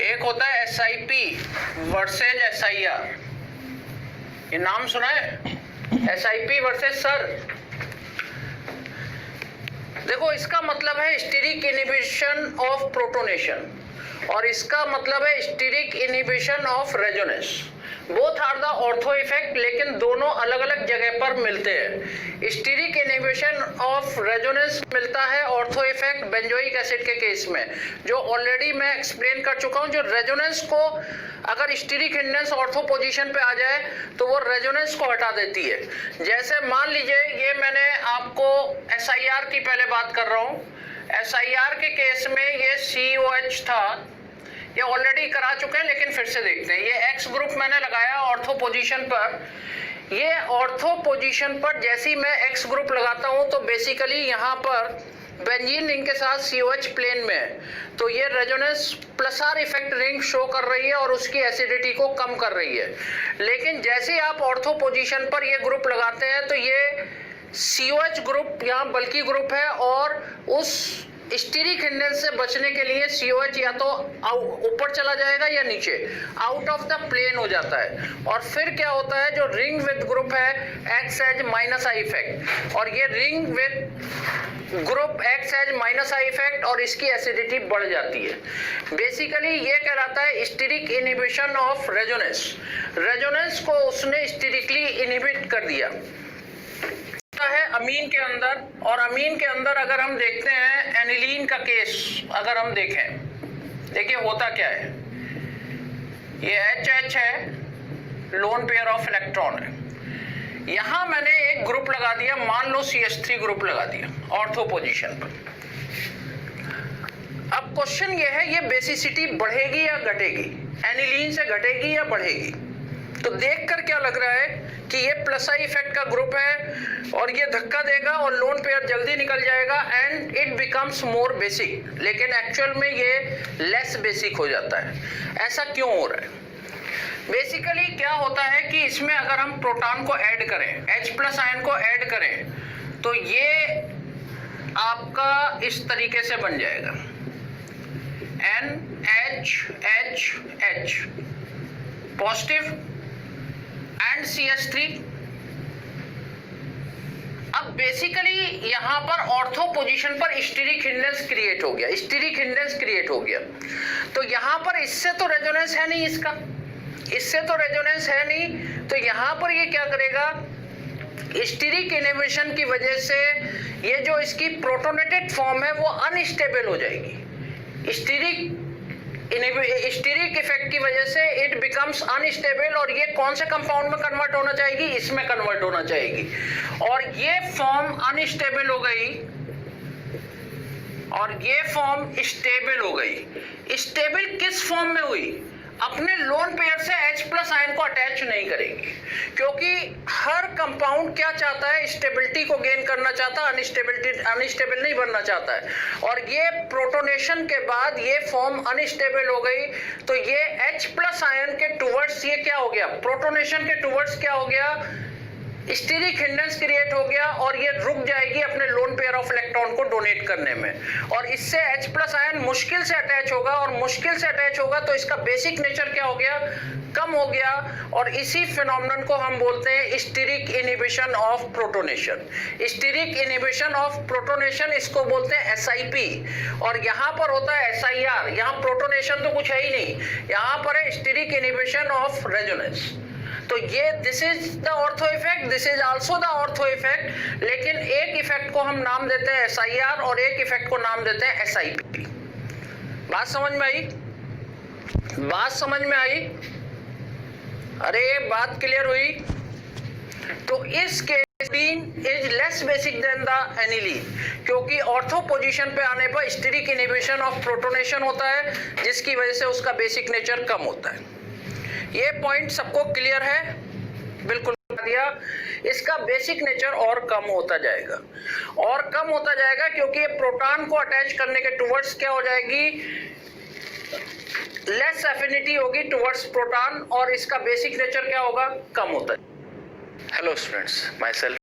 एक होता है SIP वर्सेज SIR। ये नाम सुना है, SIP वर्सेज सर। देखो, इसका मतलब है स्टीरिक इनहिबिशन ऑफ प्रोटोनेशन और इसका मतलब है steric inhibition of resonance. Both are the ortho effect, लेकिन दोनों अलग अलग जगह पर मिलते हैं। स्टीरिक इनहिबिशन ऑफ रेजोनेंस मिलता है ऑर्थो इफेक्ट बेंजोइक एसिड के केस में, जो ऑलरेडी मैं एक्सप्लेन कर चुका हूं। जो रेजोनेंस को अगर स्टीरिक हिंडेंस ऑर्थो पोजीशन पे आ जाए तो वो रेजोनेंस को हटा देती है। जैसे मान लीजिए, ये मैंने आपको SIR की पहले बात कर रहा हूं। SIR के केस में ये COH था, ये ऑलरेडी करा चुके हैं, लेकिन फिर से देखते हैं। ये X ग्रुप मैंने लगाया ऑर्थो पोजीशन पर। ये ऑर्थो पोजीशन पर जैसे ही मैं X ग्रुप लगाता हूं तो बेसिकली यहाँ पर बेंजीन रिंग के साथ COH प्लेन में है, तो ये resonance plus are effect ring show कर रही है और उसकी एसिडिटी को कम कर रही है। लेकिन जैसे ही आप ऑर्थो पोजीशन पर ये ग्रुप लगाते हैं तो ये COH ग्रुप यहाँ बल्कि ग्रुप है और उस स्टीरिक हिंडेंस से बचने के लिए COH या तो ऊपर चला जाएगा या नीचे आउट ऑफ द प्लेन हो जाता है। और फिर क्या होता है, जो रिंग विद ग्रुप है X as minus I effect, और ये ring with group X as minus I effect और इसकी एसिडिटी बढ़ जाती है। बेसिकली ये कहलाता है steric inhibition of resonance. Resonance को उसने स्टीरिकली इनहिबिट कर दिया है अमीन के अंदर। और अमीन के अंदर अगर हम देखते हैं एनिलीन का केस, अगर हम देखें, देखिए होता क्या है। ये HH है, लोन पेयर ऑफ इलेक्ट्रॉन है। यहां मैंने एक ग्रुप लगा दिया, मान लो CH3 ग्रुप लगा दिया ऑर्थो पोजीशन पर। अब क्वेश्चन ये है, ये बेसिसिटी बढ़ेगी या घटेगी, एनिलीन से घटेगी या बढ़ेगी? तो देखकर क्या लग रहा है कि ये प्लस आई इफेक्ट का ग्रुप है और ये धक्का देगा और लोन पेयर जल्दी निकल जाएगा and it becomes more basic, लेकिन एक्चुअल में ये लेस बेसिक हो जाता है। ऐसा क्यों हो रहा है? बेसिकली क्या होता है कि इसमें अगर हम प्रोटॉन को ऐड करें, H+ आयन को ऐड करें, तो ये आपका इस तरीके से बन जाएगा NHHH पॉजिटिव एंड CH3। अब बेसिकली यहां पर ऑर्थो पोजीशन पर स्टीरिक हिंडेंस क्रिएट हो गया, स्टीरिक हिंडेंस क्रिएट हो गया। तो यहां पर इससे तो रेजोनेंस है नहीं, इससे तो रेजोनेंस है नहीं, तो यहां पर ये क्या करेगा, स्टीरिक इनहिबिशन की वजह से ये जो इसकी प्रोटोनेटेड फॉर्म है वो अनस्टेबल हो जाएगी। स्टीरिक इफेक्ट की वजह से इट बिकम्स अनस्टेबल और ये कौन से कंपाउंड में कन्वर्ट होना चाहेगी, इसमें कन्वर्ट होना चाहेगी। और ये फॉर्म अनस्टेबल हो गई और ये फॉर्म स्टेबल हो गई। स्टेबल किस फॉर्म में हुई? अपने लोन पेयर से H+ आयन को अटैच नहीं करेंगे, क्योंकि हर कंपाउंड क्या चाहता है, स्टेबिलिटी को गेन करना चाहता है, अनस्टेबल नहीं बनना चाहता है। और ये प्रोटोनेशन के बाद ये फॉर्म अनस्टेबल हो गई, तो ये H+ आयन के टुवर्ड्स ये क्या हो गया, प्रोटोनेशन के टुवर्ड्स क्या हो गया, स्टीरिक हिंडेंस क्रिएट हो गया और ये रुक जाएगी अपने लोन पेयर ऑफ इलेक्ट्रॉन को डोनेट करने में। और इससे H+ आयन मुश्किल से अटैच होगा और मुश्किल से अटैच होगा तो इसका बेसिक नेचर क्या हो गया, कम हो गया। और इसी फिनोमेनन को हम बोलते हैं steric inhibition of protonation. Steric inhibition of protonation इसको बोलते हैं SIP। और यहाँ पर होता है SIR। यहाँ प्रोटोनेशन तो कुछ है ही नहीं, यहाँ पर है स्टीरिक इनहिबिशन ऑफ रेजोनेंस। तो ये this is the ortho effect, this is also the ortho effect, लेकिन एक इफेक्ट को हम नाम देते हैं SIR और एक इफेक्ट को नाम देते हैं SIP। बात समझ में आई? बात समझ में आई? अरे बात क्लियर हुई? तो इस case is less basic than the aniline, क्योंकि ऑर्थो पोजीशन पे आने पर स्टीरिक इनहिबिशन ऑफ प्रोटोनेशन होता है, जिसकी वजह से उसका बेसिक नेचर कम होता है। ये पॉइंट सबको क्लियर है? बिल्कुल दिया। इसका बेसिक नेचर और कम होता जाएगा, और कम होता जाएगा क्योंकि ये प्रोटॉन को अटैच करने के टुवर्ड्स क्या हो जाएगी, लेस एफिनिटी होगी टुवर्ड्स प्रोटॉन और इसका बेसिक नेचर क्या होगा, कम होता है। Hello students, my self